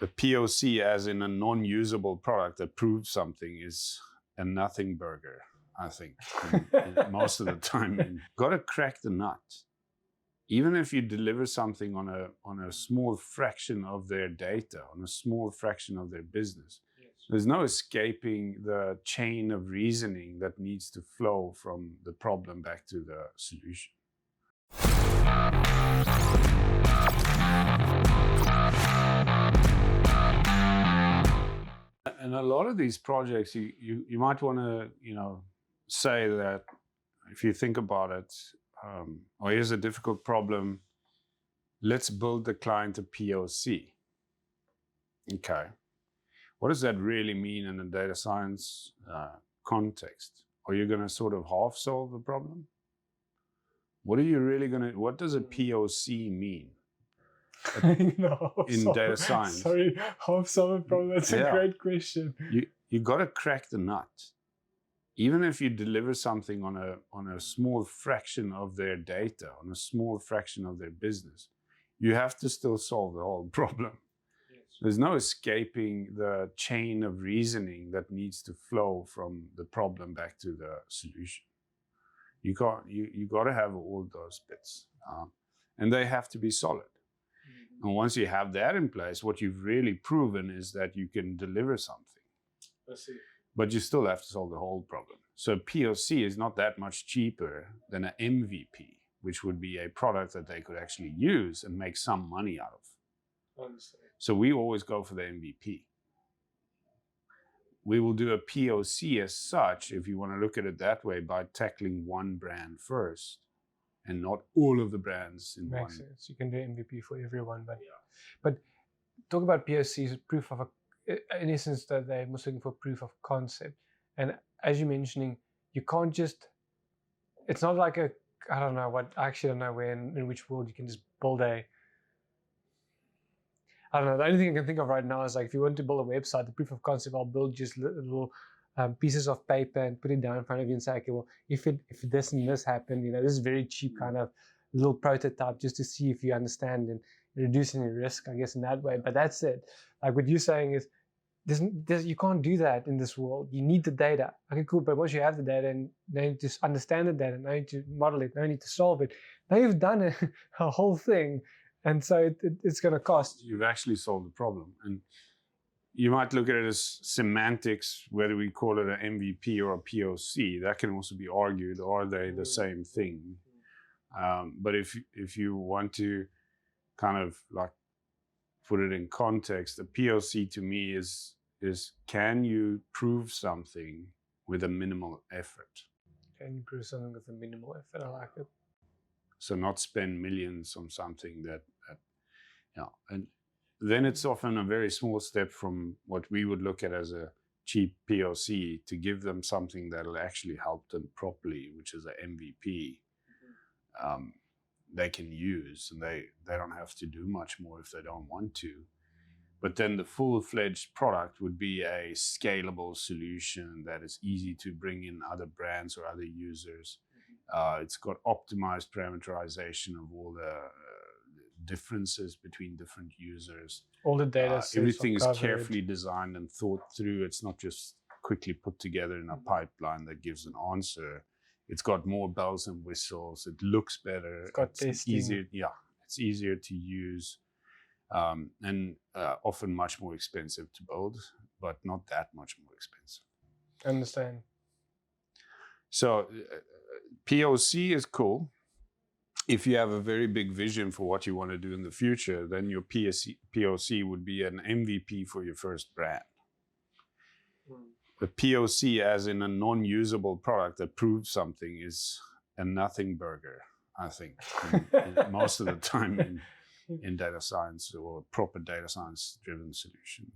A POC, as in a non-usable product that proves something, is a nothing burger, I think, most of the time. You've got to crack the nut. Even if you deliver something on a small fraction of their data, on a small fraction of their business, there's no escaping the chain of reasoning that needs to flow from the problem back to the solution. And a lot of these projects, you might want to, say that if you think about it, here's a difficult problem. Let's build the client a POC. Okay. What does that really mean in a data science context? Are you going to sort of half solve the problem? What does a POC mean? In data science. Sorry, half solve the problem. That's a great question. You got to crack the nut. Even if you deliver something on a small fraction of their data, on a small fraction of their business, you have to still solve the whole problem. Yes. There's no escaping the chain of reasoning that needs to flow from the problem back to the solution. You got to have all those bits, and they have to be solid. Mm-hmm. And once you have that in place, what you've really proven is that you can deliver something. I see. But you still have to solve the whole problem. So a POC is not that much cheaper than an MVP, which would be a product that they could actually use and make some money out of. Understand. So we always go for the MVP. We will do a POC as such, if you want to look at it that way, by tackling one brand first and not all of the brands in one. Makes sense. You can do MVP for everyone. But talk about POCs, proof of in essence, that they're most looking for proof of concept. And as you're mentioning, you can't just, it's not like I don't know where in which world you can just build I don't know, the only thing I can think of right now is like, if you want to build a website, the proof of concept, I'll build just little pieces of paper and put it down in front of you and say, okay, well, if this and this happened, this is very cheap kind of little prototype just to see if you understand and reduce any risk, I guess, in that way. But that's it. Like what you're saying is, you can't do that in this world. You need the data. Okay, cool. But once you have the data and now you just understand the data, now you need to model it, now you need to solve it. Now you've done a whole thing. And so it's going to cost. You've actually solved the problem. And you might look at it as semantics, whether we call it an MVP or a POC. That can also be argued. Are they the same thing? But if you want to kind of like put it in context, a POC to me is can you prove something with a minimal effort? Can you prove something with a minimal effort? I like it. So not spend millions on something that and then it's often a very small step from what we would look at as a cheap POC to give them something that'll actually help them properly, which is an MVP. Mm-hmm. They can use, and they don't have to do much more if they don't want to. But then the full-fledged product would be a scalable solution that is easy to bring in other brands or other users. It's got optimized parameterization of all the differences between different users. All the data everything is carefully designed and thought through. It's not just quickly put together in a pipeline that gives an answer. It's got more bells and whistles. It looks better. It's got testing. Easier. Yeah, it's easier to use, and often much more expensive to build, but not that much more expensive. I understand. So POC is cool. If you have a very big vision for what you want to do in the future, then your POC would be an MVP for your first brand. A POC, as in a non-usable product that proves something, is a nothing burger, I think, most of the time in data science or proper data science-driven solutions.